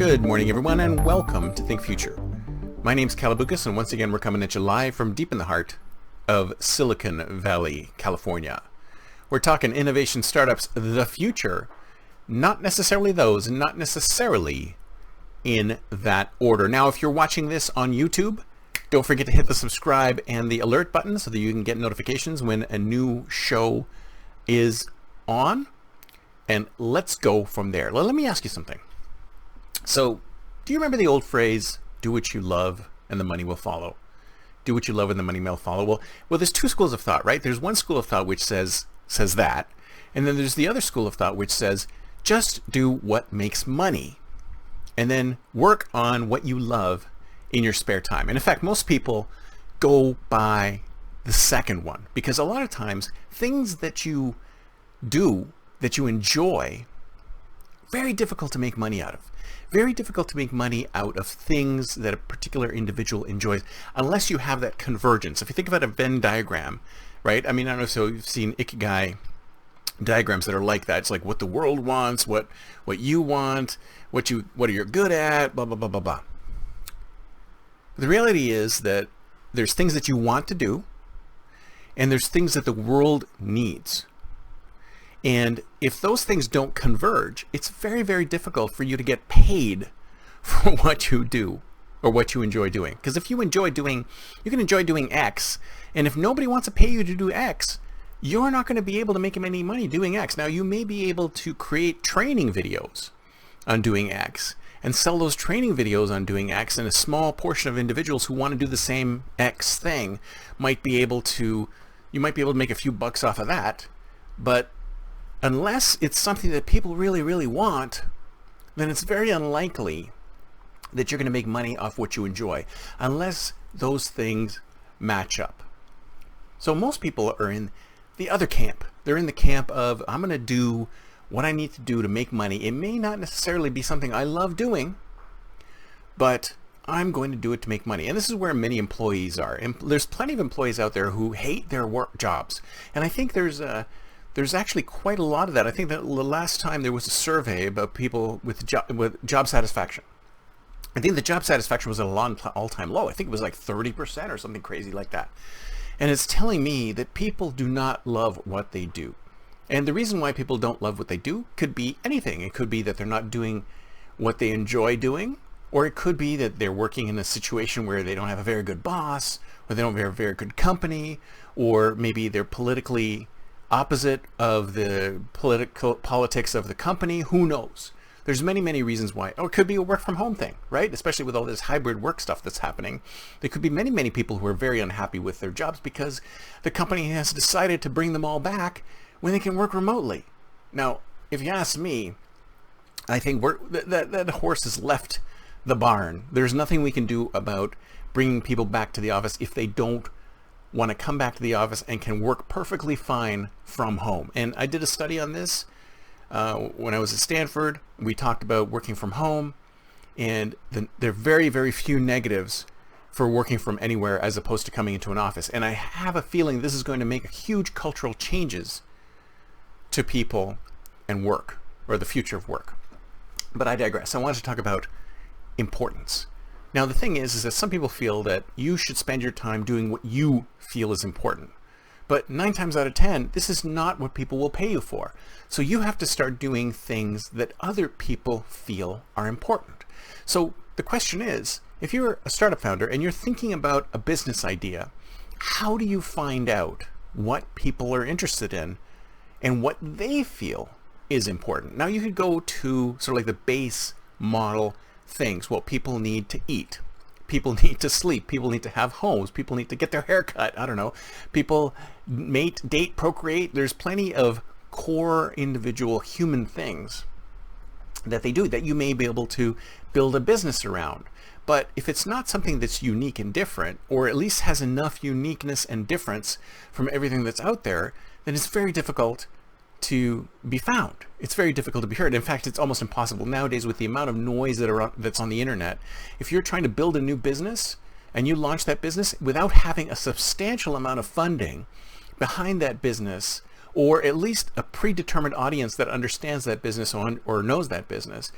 Good morning, everyone, and welcome to Think Future. My name's Calabucas, and once again, we're coming at you live from deep in the heart of Silicon Valley, California. We're talking innovation startups, the future, not necessarily those, not necessarily in that order. Now, if you're watching this on YouTube, don't forget to hit the subscribe and the alert button so that you can get notifications when a new show is on. And let's go from there. Well, let me ask you something. So, do you remember the old phrase, do what you love and the money will follow? Do what you love and the money will follow. Well, there's two schools of thought, right? There's one school of thought which says that, and then there's the other school of thought which says, just do what makes money, and then work on what you love in your spare time. And in fact, most people go by the second one, because a lot of times, things that you do, that you enjoy, very difficult to make money out of. Very difficult to make money out of things that a particular individual enjoys, unless you have that convergence. If you think about a Venn diagram, right? I mean, I don't know if you've seen Ikigai diagrams that are like that. It's like what the world wants, what you want, what are you good at, blah, blah, blah, blah, blah. The reality is that there's things that you want to do, and there's things that the world needs. And if those things don't converge, it's very, very difficult for you to get paid for what you do or what you enjoy doing. Because if you enjoy doing, you can enjoy doing X, and if nobody wants to pay you to do X, you're not going to be able to make any money doing X. Now, you may be able to create training videos on doing X and sell those training videos on doing X, and a small portion of individuals who want to do the same X thing might be able to, you might be able to make a few bucks off of that. But unless it's something that people really, really want, then it's very unlikely that you're going to make money off what you enjoy, unless those things match up. So most people are in the other camp. They're in the camp of, I'm going to do what I need to do to make money. It may not necessarily be something I love doing, but I'm going to do it to make money. And this is where many employees are. And there's plenty of employees out there who hate their work jobs. And I think there's actually quite a lot of that. I think that the last time there was a survey about people with job satisfaction, I think the job satisfaction was at an all-time low. I think it was like 30% or something crazy like that. And it's telling me that people do not love what they do. And the reason why people don't love what they do could be anything. It could be that they're not doing what they enjoy doing, or it could be that they're working in a situation where they don't have a very good boss, or they don't have a very good company, or maybe they're politically opposite of the politics of the company. Who knows? There's many, many reasons why. Or it could be a work from home thing, right? Especially with all this hybrid work stuff that's happening. There could be many, many people who are very unhappy with their jobs because the company has decided to bring them all back when they can work remotely. Now, if you ask me, I think that horse has left the barn. There's nothing we can do about bringing people back to the office if they don't want to come back to the office and can work perfectly fine from home. And I did a study on this when I was at Stanford. We talked about working from home, and there are very, very few negatives for working from anywhere as opposed to coming into an office. And I have a feeling this is going to make huge cultural changes to people and work, or the future of work. But I digress. I wanted to talk about importance. Now, the thing is that some people feel that you should spend your time doing what you feel is important. But 9 times out of 10, this is not what people will pay you for. So you have to start doing things that other people feel are important. So the question is, if you're a startup founder and you're thinking about a business idea, how do you find out what people are interested in and what they feel is important? Now, you could go to sort of like the base model things. Well, people need to eat, people need to sleep, people need to have homes, people need to get their hair cut, I don't know, people mate, date, procreate. There's plenty of core individual human things that they do that you may be able to build a business around. But if it's not something that's unique and different, or at least has enough uniqueness and difference from everything that's out there, then it's very difficult to be found. It's very difficult to be heard. In fact, it's almost impossible nowadays with the amount of noise that's on the internet. If you're trying to build a new business and you launch that business without having a substantial amount of funding behind that business, or at least a predetermined audience that understands that business or knows that business,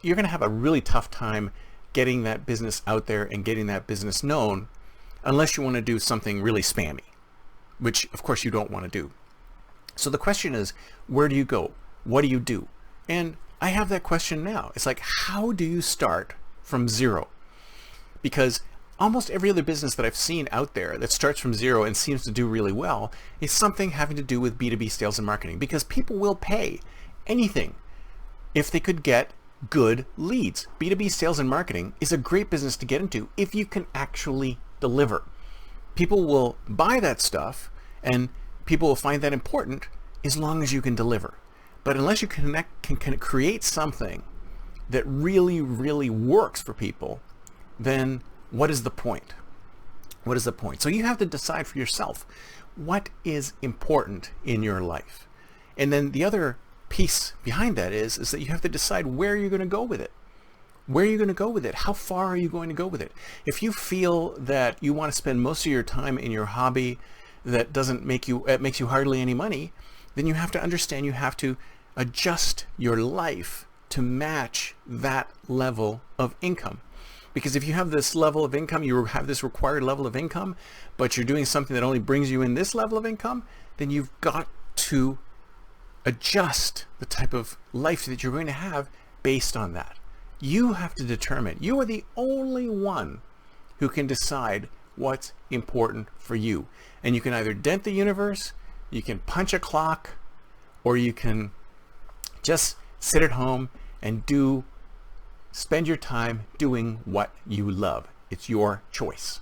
you're going to have a really tough time getting that business out there and getting that business known unless you want to do something really spammy, which of course you don't want to do. So the question is, where do you go? What do you do? And I have that question now. It's like, how do you start from zero? Because almost every other business that I've seen out there that starts from zero and seems to do really well is something having to do with B2B sales and marketing, because people will pay anything if they could get good leads. B2B sales and marketing is a great business to get into if you can actually deliver. People will buy that stuff and people will find that important as long as you can deliver. But unless you can create something that really, really works for people, then what is the point? What is the point? So you have to decide for yourself what is important in your life. And then the other piece behind that is that you have to decide where you're going to go with it. Where are you going to go with it? How far are you going to go with it? If you feel that you want to spend most of your time in your hobby that doesn't make you, it makes you hardly any money, then you have to understand you have to adjust your life to match that level of income. Because if you have this level of income, you have this required level of income, but you're doing something that only brings you in this level of income, then you've got to adjust the type of life that you're going to have based on that. You have to determine. You are the only one who can decide what's important for you. And you can either dent the universe, you can punch a clock, or you can just sit at home and spend your time doing what you love. It's your choice.